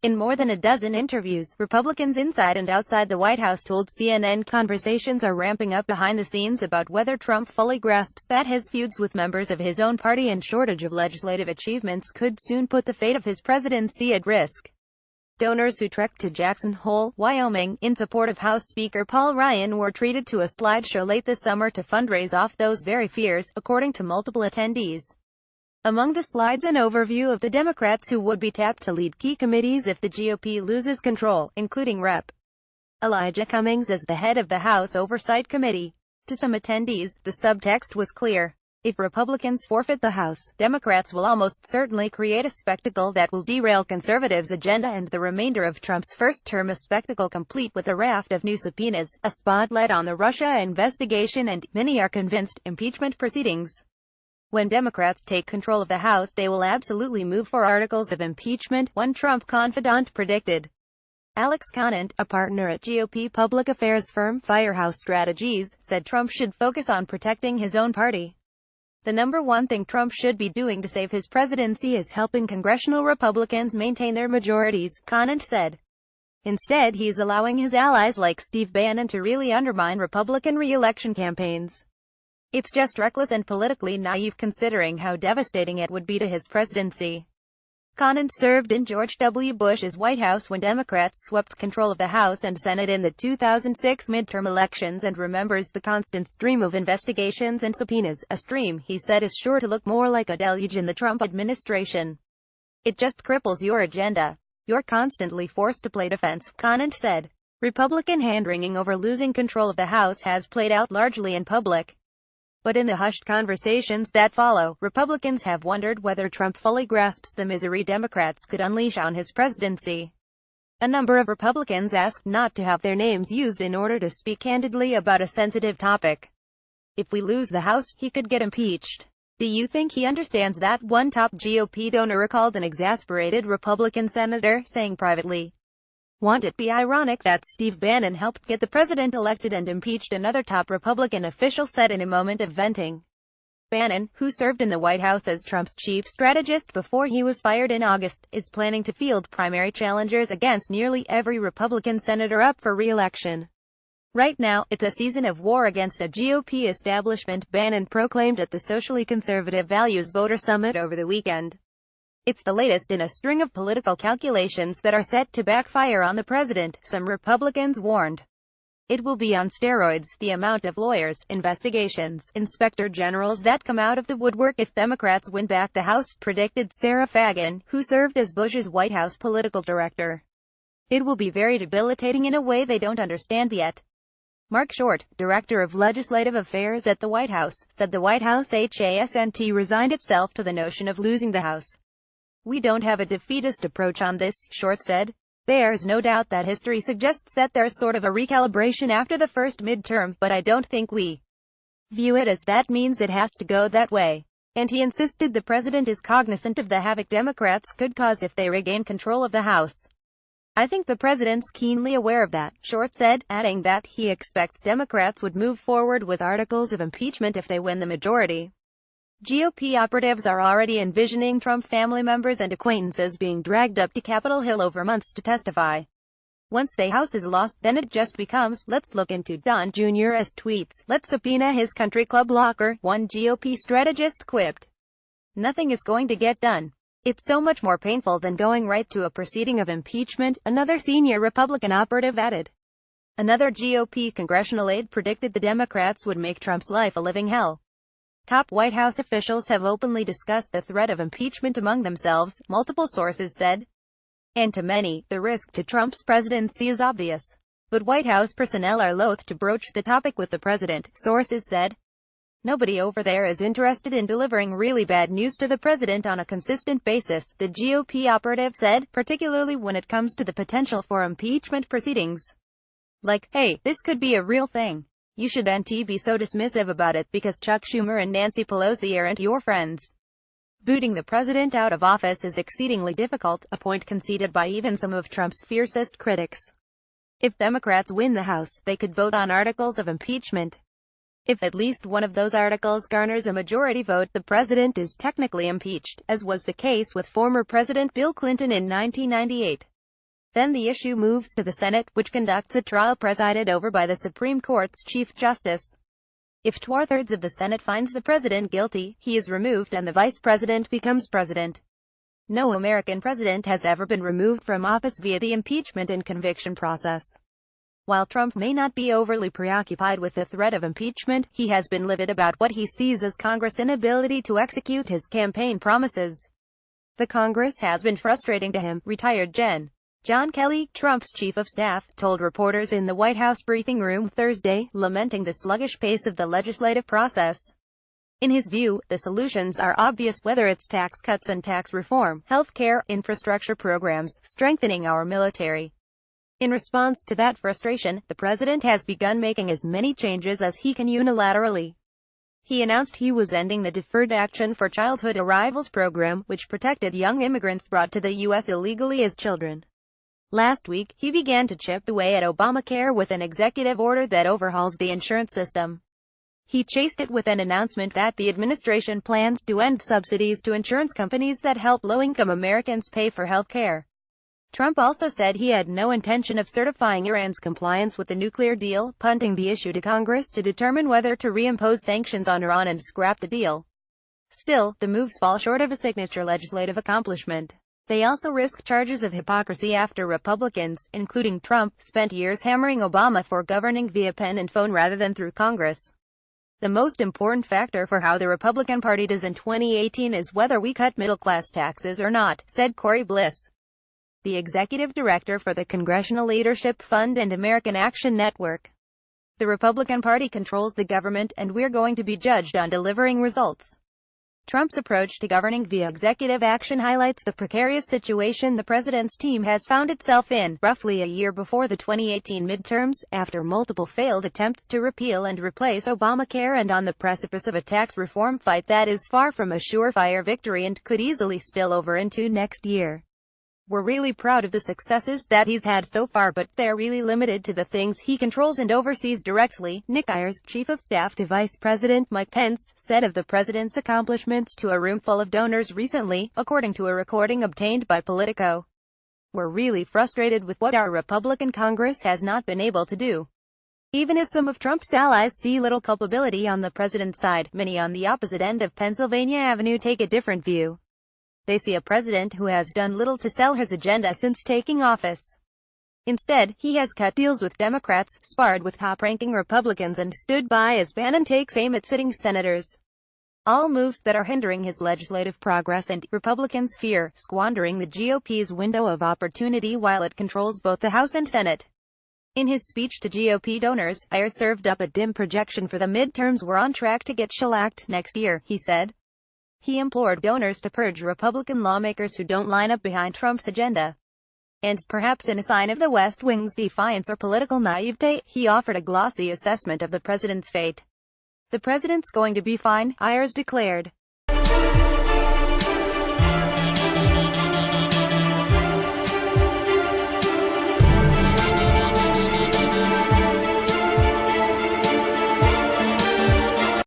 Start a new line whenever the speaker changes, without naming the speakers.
In more than a dozen interviews, Republicans inside and outside the White House told CNN conversations are ramping up behind the scenes about whether Trump fully grasps that his feuds with members of his own party and shortage of legislative achievements could soon put the fate of his presidency at risk. Donors who trekked to Jackson Hole, Wyoming, in support of House Speaker Paul Ryan were treated to a slideshow late this summer to fundraise off those very fears, according to multiple attendees. Among the slides, an overview of the Democrats who would be tapped to lead key committees if the GOP loses control, including Rep. Elijah Cummings as the head of the House Oversight Committee. To some attendees, the subtext was clear. If Republicans forfeit the House, Democrats will almost certainly create a spectacle that will derail conservatives' agenda and the remainder of Trump's first term, a spectacle complete with a raft of new subpoenas, a spotlight on the Russia investigation and, many are convinced, impeachment proceedings. When Democrats take control of the House, they will absolutely move for articles of impeachment, one Trump confidant predicted. Alex Conant, a partner at GOP public affairs firm Firehouse Strategies, said Trump should focus on protecting his own party. The number one thing Trump should be doing to save his presidency is helping congressional Republicans maintain their majorities, Conant said. Instead, he is allowing his allies like Steve Bannon to really undermine Republican re-election campaigns. It's just reckless and politically naive considering how devastating it would be to his presidency. Conant served in George W. Bush's White House when Democrats swept control of the House and Senate in the 2006 midterm elections and remembers the constant stream of investigations and subpoenas, a stream he said is sure to look more like a deluge in the Trump administration. It just cripples your agenda. You're constantly forced to play defense, Conant said. Republican hand-wringing over losing control of the House has played out largely in public. But in the hushed conversations that follow, Republicans have wondered whether Trump fully grasps the misery Democrats could unleash on his presidency. A number of Republicans asked not to have their names used in order to speak candidly about a sensitive topic. If we lose the House, he could get impeached. Do you think he understands that? One top GOP donor recalled an exasperated Republican senator saying privately. Won't it be ironic that Steve Bannon helped get the president elected and impeached? Another top Republican official said in a moment of venting. Bannon, who served in the White House as Trump's chief strategist before he was fired in August, is planning to field primary challengers against nearly every Republican senator up for re-election. Right now, it's a season of war against a GOP establishment, Bannon proclaimed at the socially conservative Values Voter Summit over the weekend. It's the latest in a string of political calculations that are set to backfire on the president, some Republicans warned. It will be on steroids, the amount of lawyers, investigations, inspector generals that come out of the woodwork if Democrats win back the House, predicted Sarah Fagan, who served as Bush's White House political director. It will be very debilitating in a way they don't understand yet. Mark Short, director of legislative affairs at the White House, said the White House hasn't resigned itself to the notion of losing the House. We don't have a defeatist approach on this, Short said. There's no doubt that history suggests that there's sort of a recalibration after the first midterm, but I don't think we view it as that means it has to go that way. And he insisted the president is cognizant of the havoc Democrats could cause if they regain control of the House. I think the president's keenly aware of that, Short said, adding that he expects Democrats would move forward with articles of impeachment if they win the majority. GOP operatives are already envisioning Trump family members and acquaintances being dragged up to Capitol Hill over months to testify. Once the House is lost, then it just becomes, let's look into Don Jr.'s tweets, let's subpoena his country club locker, one GOP strategist quipped. Nothing is going to get done. It's so much more painful than going right to a proceeding of impeachment, another senior Republican operative added. Another GOP congressional aide predicted the Democrats would make Trump's life a living hell. Top White House officials have openly discussed the threat of impeachment among themselves, multiple sources said. And to many, the risk to Trump's presidency is obvious. But White House personnel are loath to broach the topic with the president, sources said. Nobody over there is interested in delivering really bad news to the president on a consistent basis, the GOP operative said, particularly when it comes to the potential for impeachment proceedings. Like, hey, this could be a real thing. You shouldn't be so dismissive about it because Chuck Schumer and Nancy Pelosi aren't your friends. Booting the president out of office is exceedingly difficult, a point conceded by even some of Trump's fiercest critics. If Democrats win the House, they could vote on articles of impeachment. If at least one of those articles garners a majority vote, the president is technically impeached, as was the case with former President Bill Clinton in 1998. Then the issue moves to the Senate, which conducts a trial presided over by the Supreme Court's Chief Justice. If 2/3 of the Senate finds the president guilty, he is removed and the vice president becomes president. No American president has ever been removed from office via the impeachment and conviction process. While Trump may not be overly preoccupied with the threat of impeachment, he has been livid about what he sees as Congress' inability to execute his campaign promises. The Congress has been frustrating to him, retired Gen. John Kelly, Trump's chief of staff, told reporters in the White House briefing room Thursday, lamenting the sluggish pace of the legislative process. In his view, the solutions are obvious, whether it's tax cuts and tax reform, health care, infrastructure programs, strengthening our military. In response to that frustration, the president has begun making as many changes as he can unilaterally. He announced he was ending the Deferred Action for Childhood Arrivals program, which protected young immigrants brought to the U.S. illegally as children. Last week, he began to chip away at Obamacare with an executive order that overhauls the insurance system. He chased it with an announcement that the administration plans to end subsidies to insurance companies that help low-income Americans pay for health care. Trump also said he had no intention of certifying Iran's compliance with the nuclear deal, punting the issue to Congress to determine whether to reimpose sanctions on Iran and scrap the deal. Still, the moves fall short of a signature legislative accomplishment. They also risk charges of hypocrisy after Republicans, including Trump, spent years hammering Obama for governing via pen and phone rather than through Congress. The most important factor for how the Republican Party does in 2018 is whether we cut middle-class taxes or not, said Corey Bliss, the executive director for the Congressional Leadership Fund and American Action Network. The Republican Party controls the government, and we're going to be judged on delivering results. Trump's approach to governing via executive action highlights the precarious situation the president's team has found itself in, roughly a year before the 2018 midterms, after multiple failed attempts to repeal and replace Obamacare and on the precipice of a tax reform fight that is far from a surefire victory and could easily spill over into next year. We're really proud of the successes that he's had so far, but they're really limited to the things he controls and oversees directly, Nick Ayers, chief of staff to Vice President Mike Pence, said of the president's accomplishments to a room full of donors recently, according to a recording obtained by Politico. We're really frustrated with what our Republican Congress has not been able to do. Even as some of Trump's allies see little culpability on the president's side, many on the opposite end of Pennsylvania Avenue take a different view. They see a president who has done little to sell his agenda since taking office. Instead, he has cut deals with Democrats, sparred with top-ranking Republicans and stood by as Bannon takes aim at sitting senators. All moves that are hindering his legislative progress, and Republicans fear squandering the GOP's window of opportunity while it controls both the House and Senate. In his speech to GOP donors, Ayers served up a dim projection for the midterms. We're on track to get shellacked next year, he said. He implored donors to purge Republican lawmakers who don't line up behind Trump's agenda. And, perhaps in a sign of the West Wing's defiance or political naivete, he offered a glossy assessment of the president's fate. The president's going to be fine, Ayers declared.